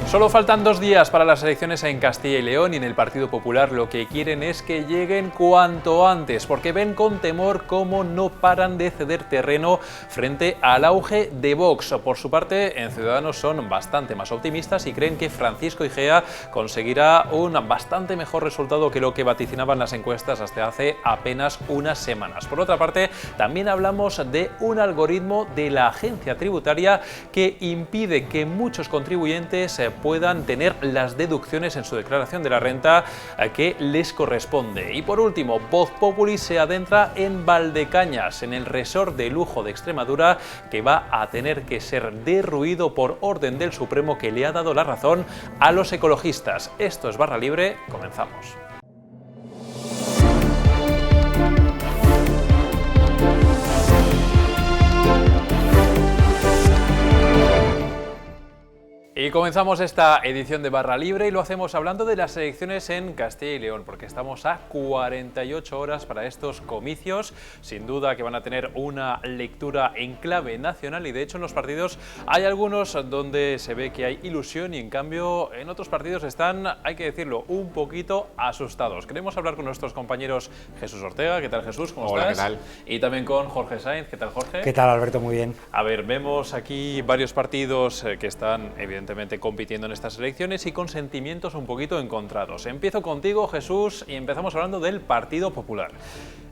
Solo faltan 2 días para las elecciones en Castilla y León y en el Partido Popular lo que quieren es que lleguen cuanto antes, porque ven con temor cómo no paran de ceder terreno frente al auge de Vox. Por su parte, en Ciudadanos son bastante más optimistas y creen que Francisco Igea conseguirá un bastante mejor resultado que lo que vaticinaban las encuestas hasta hace apenas unas semanas. Por otra parte, también hablamos de un algoritmo de la agencia tributaria que impide que muchos contribuyentes puedan tener las deducciones en su declaración de la renta que les corresponde. Y por último, Vox Populi se adentra en Valdecañas, en el resort de lujo de Extremadura, que va a tener que ser derruido por orden del Supremo, que le ha dado la razón a los ecologistas. Esto es Barra Libre, comenzamos. Y comenzamos esta edición de Barra Libre y lo hacemos hablando de las elecciones en Castilla y León, porque estamos a 48 horas para estos comicios. Sin duda que van a tener una lectura en clave nacional y de hecho en los partidos hay algunos donde se ve que hay ilusión y en cambio en otros partidos están, hay que decirlo, un poquito asustados. Queremos hablar con nuestros compañeros Jesús Ortega. ¿Qué tal, Jesús? ¿Cómo estás? Hola, ¿qué tal? Y también con Jorge Sainz. ¿Qué tal, Jorge? ¿Qué tal, Alberto? Muy bien. A ver, vemos aquí varios partidos que están evidentemente compitiendo en estas elecciones y con sentimientos un poquito encontrados. Empiezo contigo, Jesús, y empezamos hablando del Partido Popular.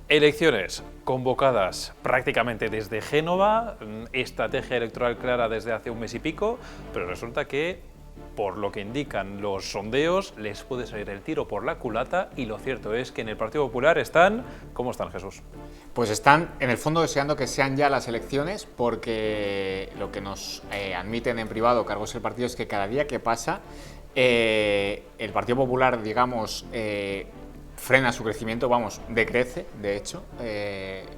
Elecciones convocadas prácticamente desde Génova, estrategia electoral clara desde hace un mes y pico, pero resulta que, por lo que indican los sondeos, les puede salir el tiro por la culata y lo cierto es que en el Partido Popular están... ¿Cómo están, Jesús? Pues están, en el fondo, deseando que sean ya las elecciones porque lo que nos admiten en privado cargos del partido es que cada día que pasa el Partido Popular, digamos, frena su crecimiento, vamos, decrece, de hecho.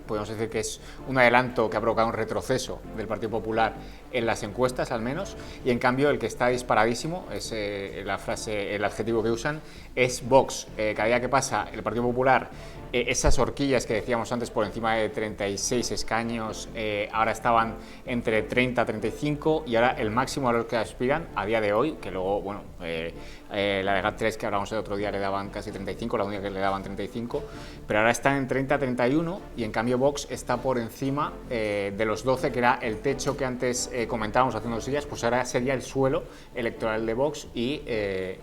Podemos decir que es un adelanto que ha provocado un retroceso del Partido Popular en las encuestas, al menos, y en cambio el que está disparadísimo, es la frase, el adjetivo que usan, es Vox. Cada día que pasa el Partido Popular, esas horquillas que decíamos antes por encima de 36 escaños, ahora estaban entre 30 y 35 y ahora el máximo a los que aspiran a día de hoy, que luego, bueno, la de GAT3 que hablamos el otro día le daban casi 35, la única que le daban 35, pero ahora están en 30-31 y en cambio Vox está por encima de los 12, que era el techo que antes comentábamos hace unos días, pues ahora sería el suelo electoral de Vox y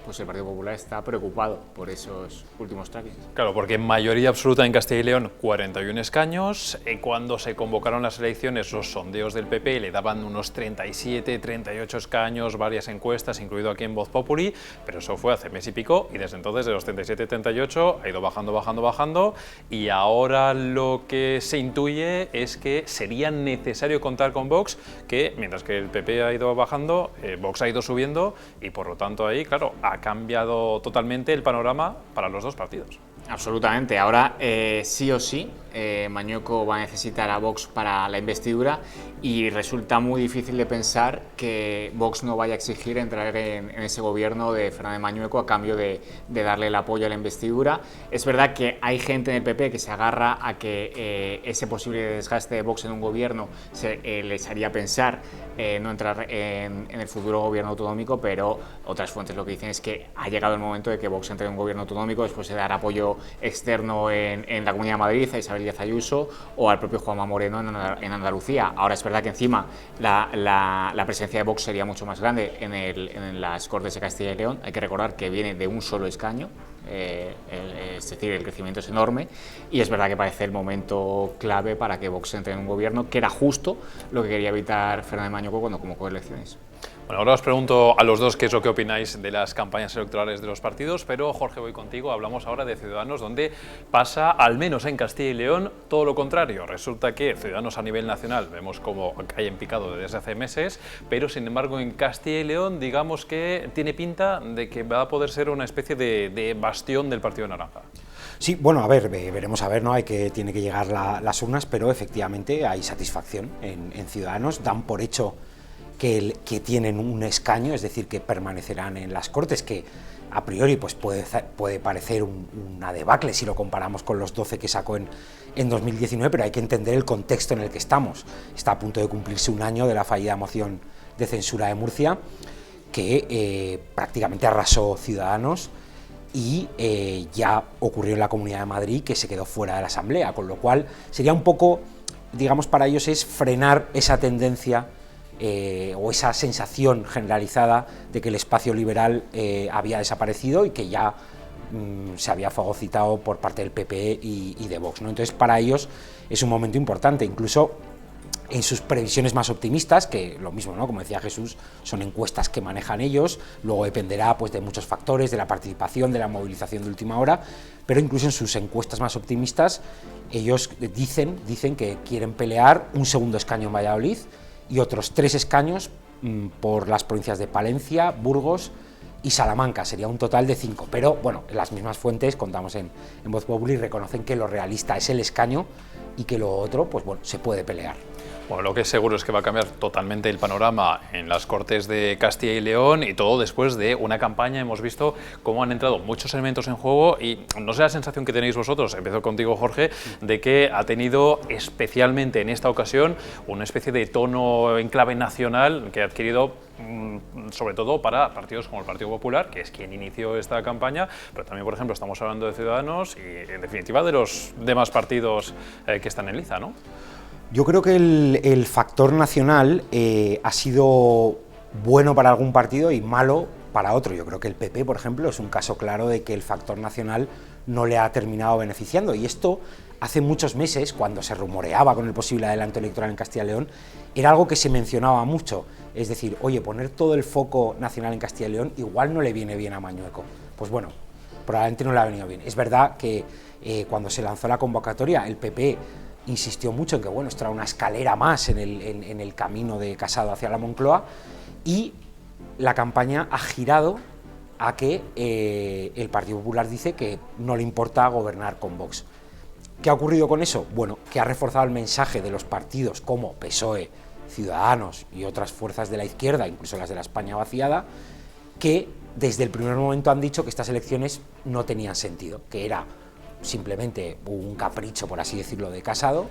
pues el Partido Popular está preocupado por esos últimos trackings. Claro, porque en mayoría absoluta en Castilla y León 41 escaños, cuando se convocaron las elecciones los sondeos del PP le daban unos 37, 38 escaños, varias encuestas, incluido aquí en Vox Populi, pero eso fue hace mes y pico y desde entonces de los 37, 38 ha ido bajando y ahora lo que se intuye es que sería necesario contar con Vox, que mientras que el PP ha ido bajando, Vox ha ido subiendo y por lo tanto ahí, claro, ha cambiado totalmente el panorama para los dos partidos. Absolutamente. Ahora sí o sí Mañueco va a necesitar a Vox para la investidura y resulta muy difícil de pensar que Vox no vaya a exigir entrar en ese gobierno de Fernández Mañueco a cambio de darle el apoyo a la investidura. Es verdad que hay gente en el PP que se agarra a que ese posible desgaste de Vox en un gobierno les haría pensar no entrar en el futuro gobierno autonómico, pero otras fuentes lo que dicen es que ha llegado el momento de que Vox entre en un gobierno autonómico después de dar apoyo externo en la Comunidad de Madrid a Isabel Díaz Ayuso o al propio Juanma Moreno en Andalucía. Ahora es verdad que encima la presencia de Vox sería mucho más grande en las Cortes de Castilla y León. Hay que recordar que viene de un solo escaño, es decir, el crecimiento es enorme y es verdad que parece el momento clave para que Vox entre en un gobierno, que era justo lo que quería evitar Fernández Mañueco cuando convocó elecciones. Bueno, ahora os pregunto a los dos qué es lo que opináis de las campañas electorales de los partidos, pero Jorge, voy contigo. Hablamos ahora de Ciudadanos, donde pasa, al menos en Castilla y León, todo lo contrario. Resulta que Ciudadanos a nivel nacional vemos como cae en picado desde hace meses, pero sin embargo en Castilla y León digamos que tiene pinta de que va a poder ser una especie de bastión del Partido Naranja. Sí, bueno, a ver, veremos a ver, ¿no? Tiene que llegar las urnas, pero efectivamente hay satisfacción en Ciudadanos, dan por hecho que tienen un escaño, es decir, que permanecerán en las Cortes, que a priori pues puede parecer una debacle si lo comparamos con los 12 que sacó en 2019, pero hay que entender el contexto en el que estamos. Está a punto de cumplirse un año de la fallida moción de censura de Murcia que prácticamente arrasó Ciudadanos y ya ocurrió en la Comunidad de Madrid, que se quedó fuera de la Asamblea, con lo cual sería un poco, digamos, para ellos es frenar esa tendencia o esa sensación generalizada de que el espacio liberal había desaparecido y que ya se había fagocitado por parte del PP y de Vox, ¿no? Entonces, para ellos es un momento importante, incluso en sus previsiones más optimistas, que lo mismo, ¿no? Como decía Jesús, son encuestas que manejan ellos, luego dependerá pues de muchos factores, de la participación, de la movilización de última hora, pero incluso en sus encuestas más optimistas ellos dicen que quieren pelear un segundo escaño en Valladolid y otros 3 escaños por las provincias de Palencia, Burgos y Salamanca, sería un total de 5, pero bueno, las mismas fuentes, contamos en Voz Populi, reconocen que lo realista es el escaño y que lo otro, pues bueno, se puede pelear. Bueno, lo que es seguro es que va a cambiar totalmente el panorama en las Cortes de Castilla y León, y todo después de una campaña. Hemos visto cómo han entrado muchos elementos en juego y no sé la sensación que tenéis vosotros, empiezo contigo, Jorge, de que ha tenido especialmente en esta ocasión una especie de tono en clave nacional que ha adquirido sobre todo para partidos como el Partido Popular, que es quien inició esta campaña, pero también, por ejemplo, estamos hablando de Ciudadanos y, en definitiva, de los demás partidos que están en liza, ¿no? Yo creo que el factor nacional ha sido bueno para algún partido y malo para otro. Yo creo que el PP, por ejemplo, es un caso claro de que el factor nacional no le ha terminado beneficiando. Y esto, hace muchos meses, cuando se rumoreaba con el posible adelanto electoral en Castilla y León, era algo que se mencionaba mucho. Es decir, oye, poner todo el foco nacional en Castilla y León igual no le viene bien a Mañueco. Pues bueno, probablemente no le ha venido bien. Es verdad que cuando se lanzó la convocatoria, el PP insistió mucho en que bueno, esto era una escalera más en el camino de Casado hacia la Moncloa, y la campaña ha girado a que el Partido Popular dice que no le importa gobernar con Vox. ¿Qué ha ocurrido con eso? Bueno, que ha reforzado el mensaje de los partidos como PSOE, Ciudadanos y otras fuerzas de la izquierda, incluso las de la España vaciada, que desde el primer momento han dicho que estas elecciones no tenían sentido, que era simplemente un capricho, por así decirlo, de Casado,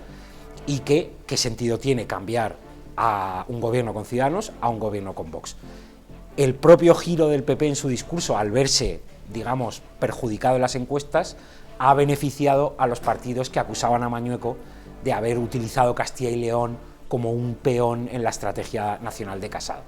y que qué sentido tiene cambiar a un gobierno con Ciudadanos a un gobierno con Vox. El propio giro del PP en su discurso, al verse, digamos, perjudicado en las encuestas, ha beneficiado a los partidos que acusaban a Mañueco de haber utilizado Castilla y León como un peón en la estrategia nacional de Casado.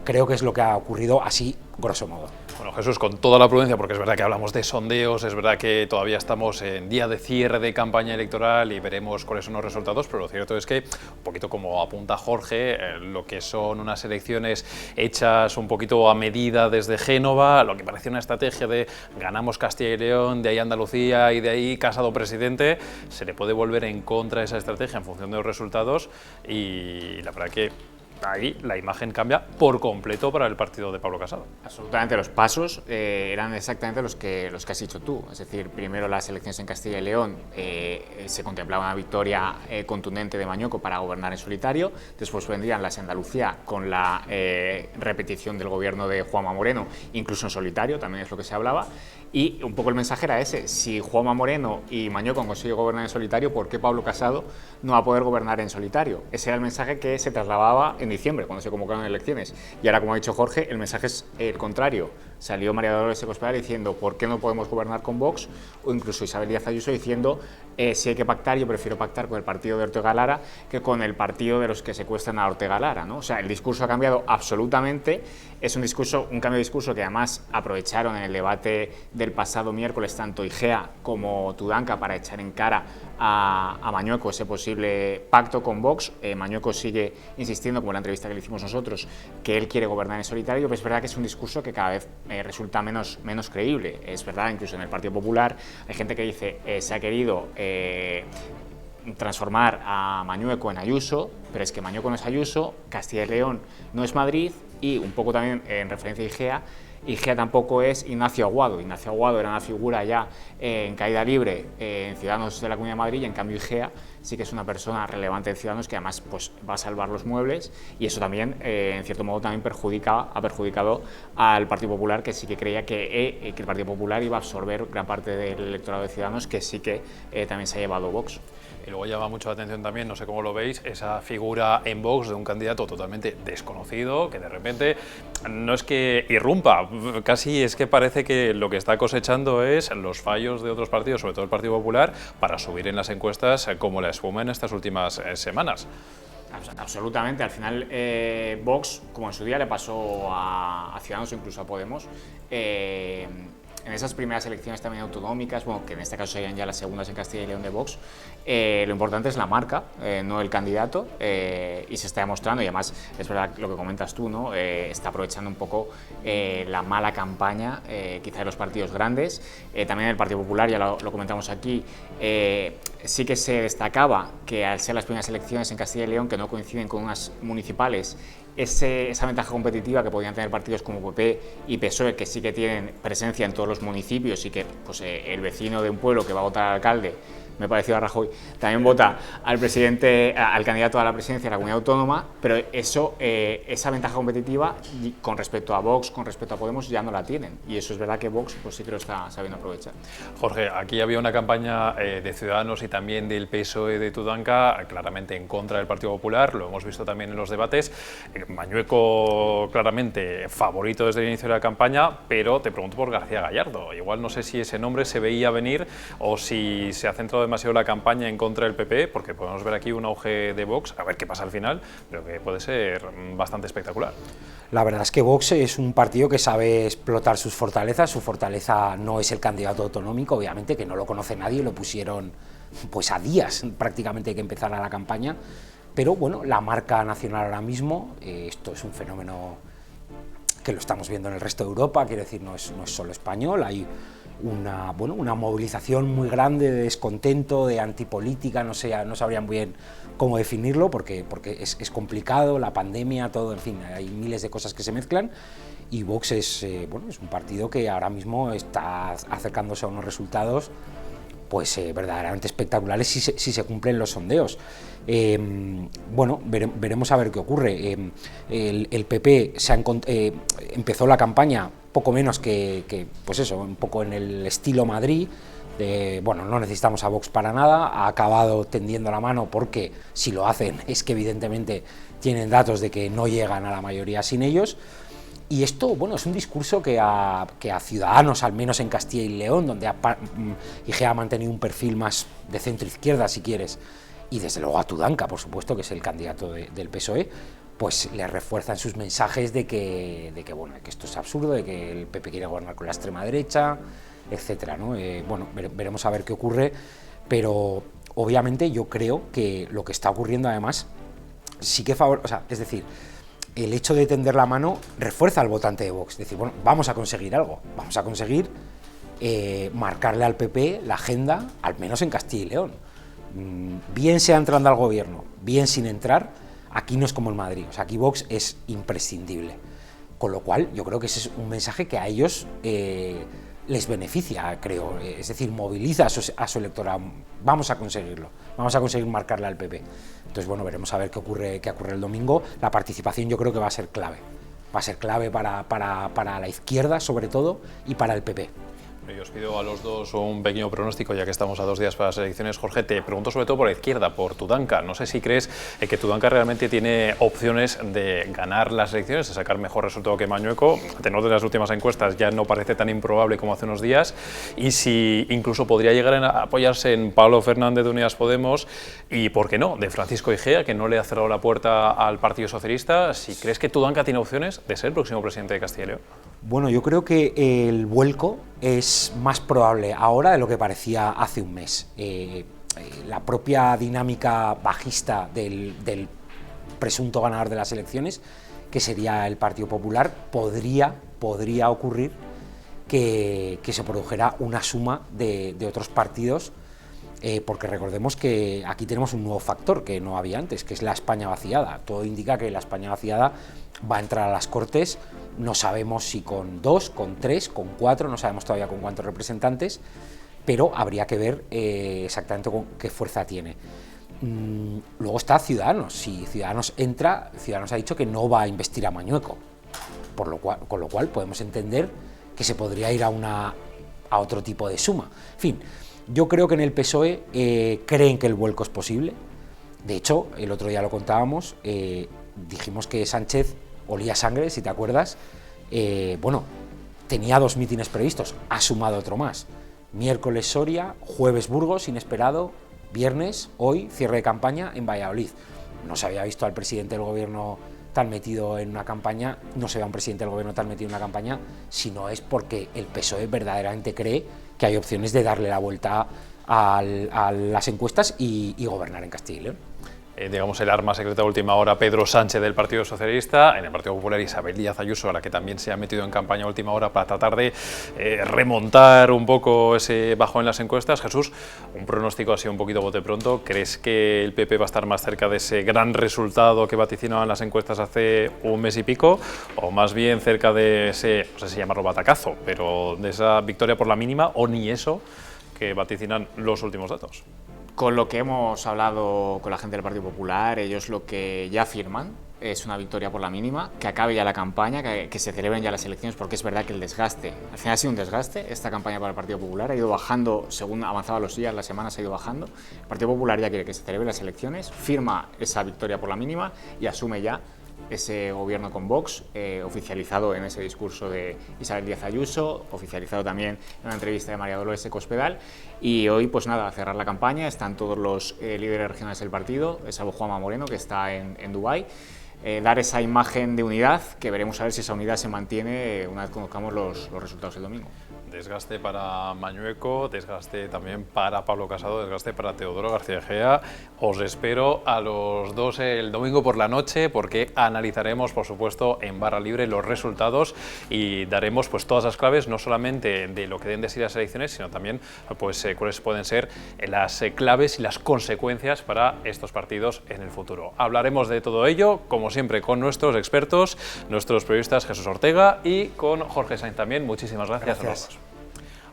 Creo que es lo que ha ocurrido así, grosso modo. Bueno, Jesús, con toda la prudencia, porque es verdad que hablamos de sondeos, es verdad que todavía estamos en día de cierre de campaña electoral y veremos cuáles son los resultados, pero lo cierto es que, un poquito como apunta Jorge, lo que son unas elecciones hechas un poquito a medida desde Génova, lo que parecía una estrategia de ganamos Castilla y León, de ahí Andalucía y de ahí Casado presidente, se le puede volver en contra de esa estrategia en función de los resultados, y la verdad que ahí la imagen cambia por completo para el partido de Pablo Casado. Absolutamente, los pasos eran exactamente los que has dicho tú. Es decir, primero las elecciones en Castilla y León se contemplaba una victoria contundente de Mañueco para gobernar en solitario. Después vendrían las de Andalucía con la repetición del gobierno de Juanma Moreno, incluso en solitario, también es lo que se hablaba. Y un poco el mensaje era ese: si Juanma Moreno y Mañueco han conseguido gobernar en solitario, ¿por qué Pablo Casado no va a poder gobernar en solitario? Ese era el mensaje que se trasladaba en diciembre, cuando se convocaron elecciones. Y ahora, como ha dicho Jorge, el mensaje es el contrario. Salió María Dolores Cospedal diciendo ¿por qué no podemos gobernar con Vox? O incluso Isabel Díaz Ayuso diciendo si hay que pactar, yo prefiero pactar con el partido de Ortega Lara que con el partido de los que secuestran a Ortega Lara, ¿no? O sea, el discurso ha cambiado absolutamente. Es un cambio de discurso que además aprovecharon en el debate del pasado miércoles tanto Igea como Tudanca para echar en cara a Mañueco ese posible pacto con Vox. Mañueco sigue insistiendo, como en la entrevista que le hicimos nosotros, que él quiere gobernar en solitario, pero es verdad que es un discurso que cada vez resulta menos creíble. Es verdad, incluso en el Partido Popular hay gente que dice se ha querido transformar a Mañueco en Ayuso, pero es que Mañueco no es Ayuso, Castilla y León no es Madrid, y un poco también en referencia a Igea, Igea tampoco es Ignacio Aguado. Ignacio Aguado era una figura ya en caída libre en Ciudadanos de la Comunidad de Madrid, y en cambio Igea sí que es una persona relevante en Ciudadanos que además pues, va a salvar los muebles, y eso también, en cierto modo, también ha perjudicado al Partido Popular, que sí que creía que el Partido Popular iba a absorber gran parte del electorado de Ciudadanos, que sí que también se ha llevado Vox. Y luego llama mucho la atención también, no sé cómo lo veis, esa figura en Vox de un candidato totalmente desconocido, que de repente no es que irrumpa, casi es que parece que lo que está cosechando es los fallos de otros partidos, sobre todo el Partido Popular, para subir en las encuestas como la espuma en estas últimas semanas. Absolutamente, al final Vox, como en su día le pasó a Ciudadanos o incluso a Podemos, en esas primeras elecciones también autonómicas, bueno, que en este caso serían ya las segundas en Castilla y León de Vox, lo importante es la marca, no el candidato, y se está demostrando, y además es verdad lo que comentas tú, ¿no? Está aprovechando un poco la mala campaña quizá de los partidos grandes, también el Partido Popular, ya lo comentamos aquí, sí que se destacaba que al ser las primeras elecciones en Castilla y León, que no coinciden con unas municipales, esa ventaja competitiva que podían tener partidos como PP y PSOE, que sí que tienen presencia en todos los municipios, y que pues, el vecino de un pueblo que va a votar al alcalde, me pareció a Rajoy, también vota al candidato a la presidencia de la comunidad autónoma, pero esa ventaja competitiva con respecto a Vox, con respecto a Podemos, ya no la tienen, y eso es verdad que Vox pues sí que lo está sabiendo aprovechar. Jorge, aquí había una campaña de Ciudadanos y también del PSOE de Tudanca, claramente en contra del Partido Popular, lo hemos visto también en los debates. Mañueco claramente favorito desde el inicio de la campaña, pero te pregunto por García Gallardo. Igual no sé si ese nombre se veía venir o si se ha centrado demasiado la campaña en contra del PP, porque podemos ver aquí un auge de Vox, a ver qué pasa al final, pero que puede ser bastante espectacular. La verdad es que Vox es un partido que sabe explotar sus fortalezas. Su fortaleza no es el candidato autonómico, obviamente, que no lo conoce nadie, lo pusieron pues a días prácticamente de que empezara la campaña, pero bueno, la marca nacional ahora mismo, esto es un fenómeno que lo estamos viendo en el resto de Europa, quiero decir, no es solo español, hay una movilización muy grande de descontento, de antipolítica, no sabrían muy bien cómo definirlo, porque es complicado, la pandemia, todo, en fin, hay miles de cosas que se mezclan, y Vox es un partido que ahora mismo está acercándose a unos resultados pues verdaderamente espectaculares si se cumplen los sondeos. Veremos a ver qué ocurre. El PP empezó la campaña poco menos que pues eso, un poco en el estilo Madrid, no necesitamos a Vox para nada, ha acabado tendiendo la mano porque si lo hacen es que evidentemente tienen datos de que no llegan a la mayoría sin ellos. Y esto, es un discurso que a Ciudadanos, al menos en Castilla y León, donde Igea ha mantenido un perfil más de centro-izquierda, si quieres, y desde luego a Tudanca, por supuesto, que es el candidato del PSOE, pues le refuerzan sus mensajes de que esto es absurdo, de que el PP quiere gobernar con la extrema derecha, etcétera, ¿no? Veremos a ver qué ocurre, pero obviamente yo creo que lo que está ocurriendo además sí que es decir, el hecho de tender la mano refuerza al votante de Vox, es decir, vamos a conseguir algo, vamos a conseguir marcarle al PP la agenda, al menos en Castilla y León, bien sea entrando al gobierno, bien sin entrar, aquí no es como en Madrid, o sea, aquí Vox es imprescindible, con lo cual yo creo que ese es un mensaje que a ellos les beneficia, creo, es decir, moviliza a su electorado, vamos a conseguirlo, vamos a conseguir marcarle al PP. Entonces, veremos a ver qué ocurre el domingo. La participación yo creo que va a ser clave para la izquierda sobre todo y para el PP. Yo os pido a los dos un pequeño pronóstico, ya que estamos a 2 días para las elecciones. Jorge, te pregunto sobre todo por la izquierda, por Tudanca. No sé si crees que Tudanca realmente tiene opciones de ganar las elecciones, de sacar mejor resultado que Mañueco. A tenor de las últimas encuestas ya no parece tan improbable como hace unos días. Y si incluso podría llegar a apoyarse en Pablo Fernández de Unidas Podemos y, ¿por qué no?, de Francisco Igea, que no le ha cerrado la puerta al Partido Socialista. Si crees que Tudanca tiene opciones de ser el próximo presidente de Castilla y León. Yo creo que el vuelco es más probable ahora de lo que parecía hace un mes. La propia dinámica bajista del presunto ganador de las elecciones, que sería el Partido Popular, podría ocurrir que se produjera una suma de otros partidos porque recordemos que aquí tenemos un nuevo factor que no había antes, que es la España vaciada. Todo indica que la España vaciada va a entrar a las Cortes, no sabemos si con 2, con 3, con 4, no sabemos todavía con cuántos representantes, pero habría que ver exactamente con qué fuerza tiene. Luego está Ciudadanos. Si Ciudadanos entra, Ciudadanos ha dicho que no va a investir a Mañueco, con lo cual podemos entender que se podría ir a otro tipo de suma. En fin, yo creo que en el PSOE creen que el vuelco es posible. De hecho, el otro día lo contábamos, dijimos que Sánchez olía sangre, si te acuerdas. Bueno, tenía 2 mítines previstos, ha sumado otro más. Miércoles Soria, jueves Burgos, inesperado, viernes, hoy, cierre de campaña en Valladolid. No se había visto al presidente del gobierno tan metido en una campaña, no se ve a un presidente del gobierno tan metido en una campaña, si no es porque el PSOE verdaderamente cree que hay opciones de darle la vuelta a las encuestas y gobernar en Castilla y León. Digamos, el arma secreta de última hora, Pedro Sánchez del Partido Socialista, en el Partido Popular Isabel Díaz Ayuso, a la que también se ha metido en campaña a última hora para tratar de remontar un poco ese bajón en las encuestas. Jesús, un pronóstico así un poquito bote pronto, ¿crees que el PP va a estar más cerca de ese gran resultado que vaticinaban las encuestas hace un mes y pico, o más bien cerca de ese, no sé si llamarlo batacazo, pero de esa victoria por la mínima, o ni eso que vaticinan los últimos datos? Con lo que hemos hablado con la gente del Partido Popular, ellos lo que ya afirman es una victoria por la mínima, que acabe ya la campaña, que se celebren ya las elecciones, porque es verdad que el desgaste, al final ha sido un desgaste, esta campaña para el Partido Popular ha ido bajando, según avanzaban los días, las semanas ha ido bajando. El Partido Popular ya quiere que se celebren las elecciones, firma esa victoria por la mínima y asume ya ese gobierno con Vox, oficializado en ese discurso de Isabel Díaz Ayuso, oficializado también en una entrevista de María Dolores Cospedal. Y hoy, pues nada, a cerrar la campaña, están todos los líderes regionales del partido, salvo Juanma Moreno, que está en Dubái. Dar esa imagen de unidad, que veremos a ver si esa unidad se mantiene una vez conozcamos los resultados el domingo. Desgaste para Mañueco, desgaste también para Pablo Casado, desgaste para Teodoro García Egea. Os espero a los dos el domingo por la noche, porque analizaremos, por supuesto, en barra libre los resultados y daremos pues todas las claves, no solamente de lo que den de sí las elecciones, sino también pues cuáles pueden ser las claves y las consecuencias para estos partidos en el futuro. Hablaremos de todo ello, como siempre, con nuestros expertos, nuestros periodistas Jesús Ortega y con Jorge Sainz también. Muchísimas gracias. A los dos.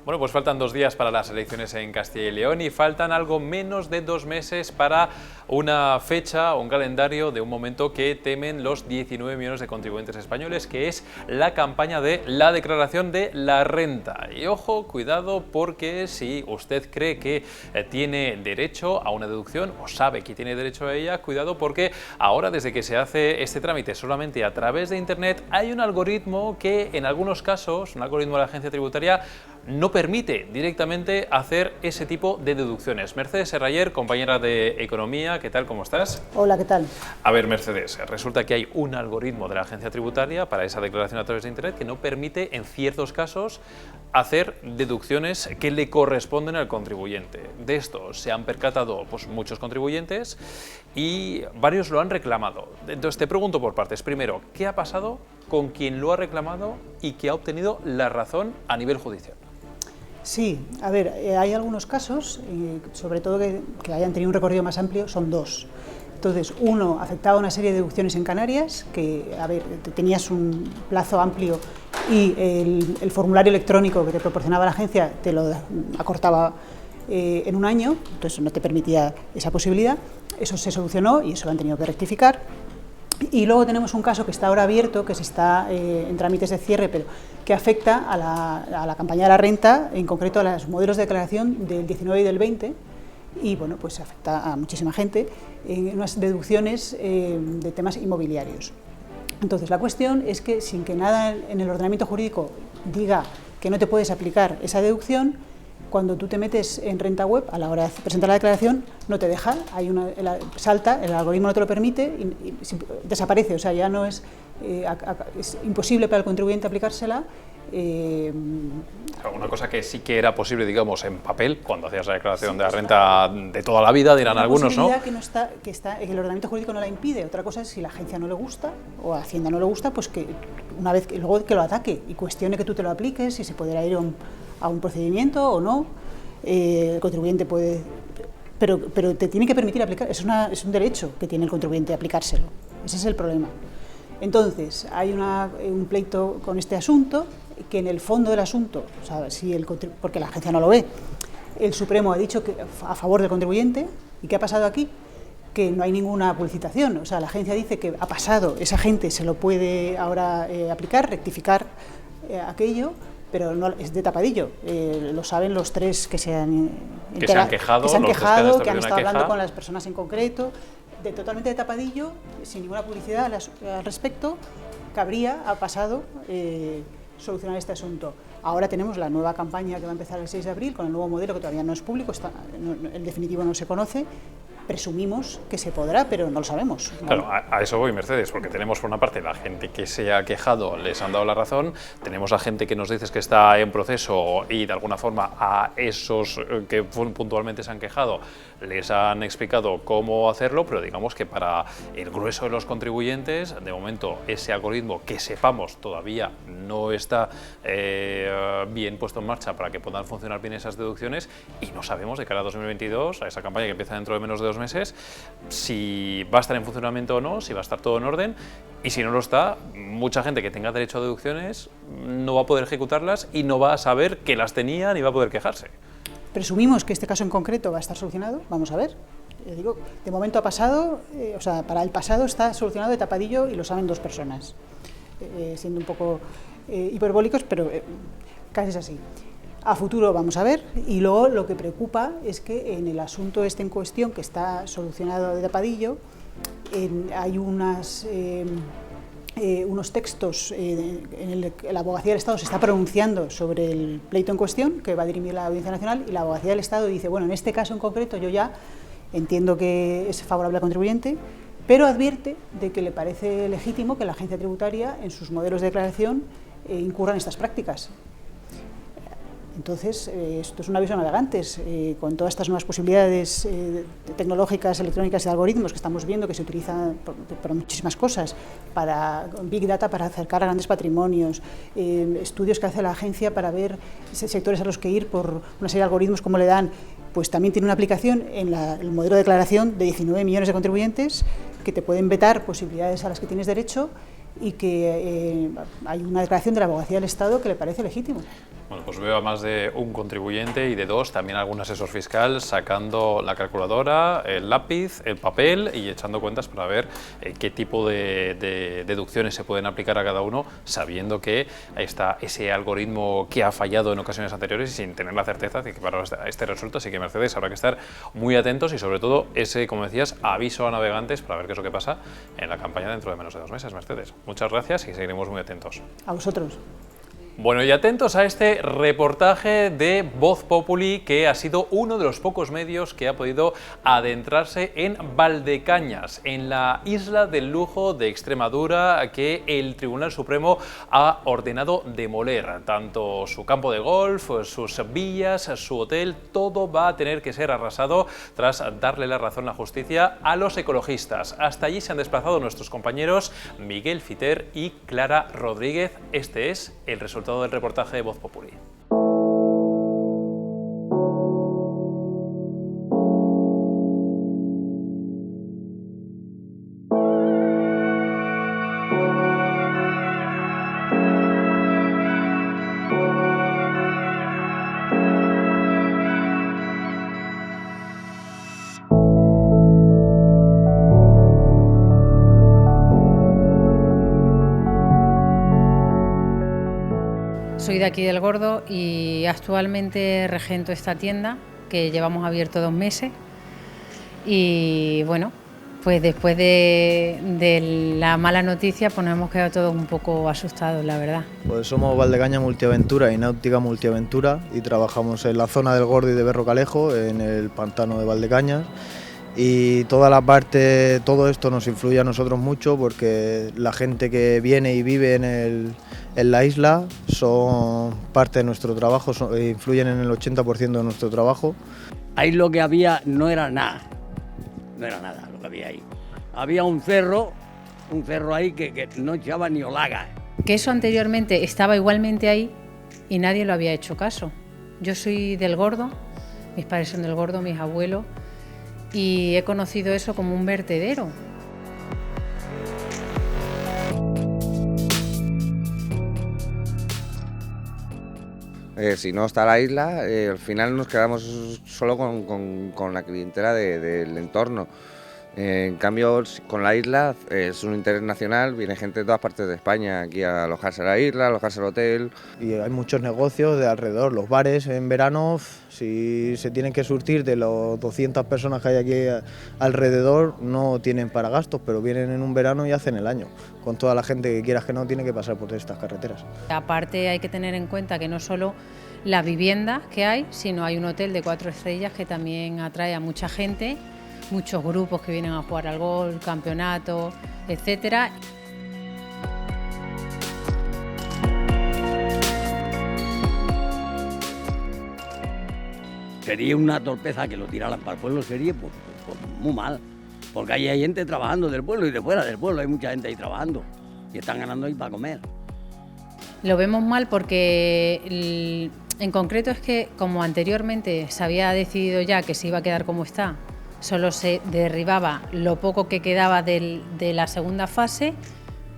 Bueno, pues faltan 2 días para las elecciones en Castilla y León y faltan algo menos de 2 meses para una fecha o un calendario de un momento que temen los 19 millones de contribuyentes españoles, que es la campaña de la declaración de la renta. Y ojo, cuidado, porque si usted cree que tiene derecho a una deducción o sabe que tiene derecho a ella, cuidado, porque ahora, desde que se hace este trámite solamente a través de Internet, hay un algoritmo que en algunos casos, un algoritmo de la agencia tributaria, no permite directamente hacer ese tipo de deducciones. Mercedes Serrayer, compañera de Economía, ¿qué tal? ¿Cómo estás? Hola, ¿qué tal? A ver, Mercedes, resulta que hay un algoritmo de la agencia tributaria para esa declaración a través de Internet que no permite, en ciertos casos, hacer deducciones que le corresponden al contribuyente. De esto se han percatado pues, muchos contribuyentes y varios lo han reclamado. Entonces te pregunto por partes. Primero, ¿qué ha pasado con quien lo ha reclamado y que ha obtenido la razón a nivel judicial? Sí, a ver, hay algunos casos, sobre todo que hayan tenido un recorrido más amplio, son 2. Entonces, uno afectaba a una serie de deducciones en Canarias, que, a ver, tenías un plazo amplio y el formulario electrónico que te proporcionaba la agencia te lo acortaba en un año, entonces no te permitía esa posibilidad. Eso se solucionó y eso lo han tenido que rectificar. Y luego tenemos un caso que está ahora abierto, que se está en trámites de cierre, pero que afecta a la campaña de la renta, en concreto a los modelos de declaración del 19 y del 20, y bueno, pues afecta a muchísima gente en unas deducciones de temas inmobiliarios. Entonces, la cuestión es que sin que nada en el ordenamiento jurídico diga que no te puedes aplicar esa deducción, cuando tú te metes en Renta Web, a la hora de presentar la declaración, no te deja, salta, el algoritmo no te lo permite y desaparece, o sea, ya no es imposible para el contribuyente aplicársela. Una cosa que sí que era posible, digamos, en papel, cuando hacías la declaración de la renta de toda la vida, dirán algunos, ¿no? Que el ordenamiento jurídico no la impide. Otra cosa es si la agencia no le gusta o a Hacienda no le gusta, pues que una vez luego que lo ataque y cuestione que tú te lo apliques, si se podrá ir a un procedimiento o no. El contribuyente puede pero te tiene que permitir aplicar, es un derecho que tiene el contribuyente aplicárselo, ese es el problema. Entonces, hay un pleito con este asunto, que en el fondo del asunto, o sea, porque la agencia no lo ve, el Supremo ha dicho que a favor del contribuyente. ¿Y qué ha pasado aquí? Que no hay ninguna publicitación, o sea, la agencia dice que ha pasado, esa gente se lo puede ahora aplicar, rectificar aquello, pero no es de tapadillo. Lo saben los tres que se han quejado, que han estado hablando con las personas en concreto, totalmente de tapadillo, sin ninguna publicidad al respecto. Ha pasado solucionar este asunto. Ahora tenemos la nueva campaña que va a empezar el 6 de abril con el nuevo modelo que todavía no es público, el definitivo no se conoce. Presumimos que se podrá, pero no lo sabemos. Claro, a eso voy, Mercedes, porque tenemos por una parte la gente que se ha quejado, les han dado la razón, tenemos a gente que nos dice que está en proceso y de alguna forma a esos que puntualmente se han quejado les han explicado cómo hacerlo, pero digamos que para el grueso de los contribuyentes, de momento ese algoritmo que sepamos todavía no está bien puesto en marcha para que puedan funcionar bien esas deducciones, y no sabemos de cara a 2022, a esa campaña que empieza dentro de menos de 2 meses, si va a estar en funcionamiento o no, si va a estar todo en orden, y si no lo está, mucha gente que tenga derecho a deducciones no va a poder ejecutarlas y no va a saber que las tenía ni va a poder quejarse. Presumimos que este caso en concreto va a estar solucionado, vamos a ver. Digo, de momento ha pasado, o sea, para el pasado está solucionado de tapadillo y lo saben 2 personas, siendo un poco hiperbólicos, pero casi es así. A futuro vamos a ver, y luego lo que preocupa es que en el asunto este en cuestión, que está solucionado de tapadillo, hay unos textos en que la Abogacía del Estado se está pronunciando sobre el pleito en cuestión, que va a dirimir la Audiencia Nacional, y la Abogacía del Estado dice, bueno, en este caso en concreto yo ya entiendo que es favorable al contribuyente, pero advierte de que le parece legítimo que la agencia tributaria en sus modelos de declaración incurran estas prácticas. Entonces, esto es un aviso a navegantes, con todas estas nuevas posibilidades tecnológicas, electrónicas y de algoritmos que estamos viendo que se utilizan para muchísimas cosas, para Big Data para acercar a grandes patrimonios, estudios que hace la agencia para ver sectores a los que ir por una serie de algoritmos, cómo le dan, pues también tiene una aplicación en el modelo de declaración de 19 millones de contribuyentes que te pueden vetar posibilidades a las que tienes derecho, y que hay una declaración de la Abogacía del Estado que le parece legítimo. Bueno, pues veo a más de un contribuyente y de 2, también algún asesor fiscal, sacando la calculadora, el lápiz, el papel y echando cuentas para ver qué tipo de deducciones se pueden aplicar a cada uno, sabiendo que ahí está ese algoritmo que ha fallado en ocasiones anteriores y sin tener la certeza de que para este resuelto. Así que, Mercedes, habrá que estar muy atentos y, sobre todo, ese, como decías, aviso a navegantes para ver qué es lo que pasa en la campaña dentro de menos de 2 meses, Mercedes. Muchas gracias y seguiremos muy atentos. A vosotros. Bueno, y atentos a este reportaje de Voz Populi, que ha sido uno de los pocos medios que ha podido adentrarse en Valdecañas, en la isla del lujo de Extremadura, que el Tribunal Supremo ha ordenado demoler. Tanto su campo de golf, sus villas, su hotel, todo va a tener que ser arrasado tras darle la razón la justicia a los ecologistas. Hasta allí se han desplazado nuestros compañeros Miguel Fiter y Clara Rodríguez. Este es el resultado del reportaje de Voz Populi. Soy de aquí del Gordo y actualmente regento esta tienda que llevamos abierto 2 meses y bueno, pues después de la mala noticia pues nos hemos quedado todos un poco asustados, la verdad. Pues somos Valdecañas Multiaventura y Náutica Multiaventura y trabajamos en la zona del Gordo y de Berrocalejo, en el pantano de Valdecañas. Y toda la parte, todo esto nos influye a nosotros mucho porque la gente que viene y vive en la isla son parte de nuestro trabajo, influyen en el 80% de nuestro trabajo. Ahí lo que había no era nada lo que había ahí. Había un cerro ahí que no echaba ni olaga. Que eso anteriormente estaba igualmente ahí y nadie lo había hecho caso. Yo soy del Gordo, mis padres son del Gordo, mis abuelos. y he conocido eso como un vertedero. Si no está la isla, al final nos quedamos solo con la clientela del entorno. En cambio, con la isla es un interés nacional, viene gente de todas partes de España aquí a alojarse a la isla, a alojarse al hotel. Y hay muchos negocios de alrededor, los bares en verano, si se tienen que surtir de los 200 personas que hay aquí alrededor, no tienen para gastos, pero vienen en un verano y hacen el año, con toda la gente que quieras que no tiene que pasar por estas carreteras. Aparte hay que tener en cuenta que no solo las viviendas que hay, sino hay un hotel de 4 estrellas que también atrae a mucha gente, muchos grupos que vienen a jugar al golf, campeonatos, etcétera. Sería una torpeza que lo tiraran para el pueblo, sería pues, muy mal, porque ahí hay gente trabajando del pueblo y de fuera del pueblo, hay mucha gente ahí trabajando y están ganando ahí para comer. Lo vemos mal porque en concreto es que, como anteriormente se había decidido ya que se iba a quedar como está, solo se derribaba lo poco que quedaba de la segunda fase,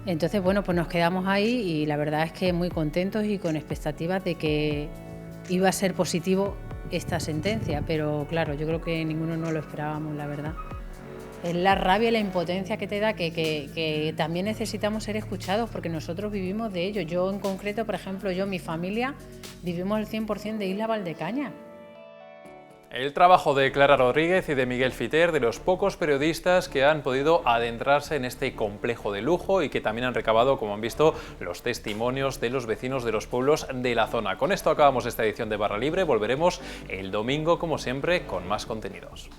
entonces bueno, pues nos quedamos ahí y la verdad es que muy contentos y con expectativas de que iba a ser positivo esta sentencia, pero claro, yo creo que ninguno no lo esperábamos, la verdad. Es la rabia y la impotencia que te da, que también necesitamos ser escuchados porque nosotros vivimos de ello. Yo en concreto, por ejemplo, mi familia, vivimos el 100% de Isla Valdecañas. El trabajo de Clara Rodríguez y de Miguel Fiter, de los pocos periodistas que han podido adentrarse en este complejo de lujo y que también han recabado, como han visto, los testimonios de los vecinos de los pueblos de la zona. Con esto acabamos esta edición de Barra Libre, volveremos el domingo, como siempre, con más contenidos.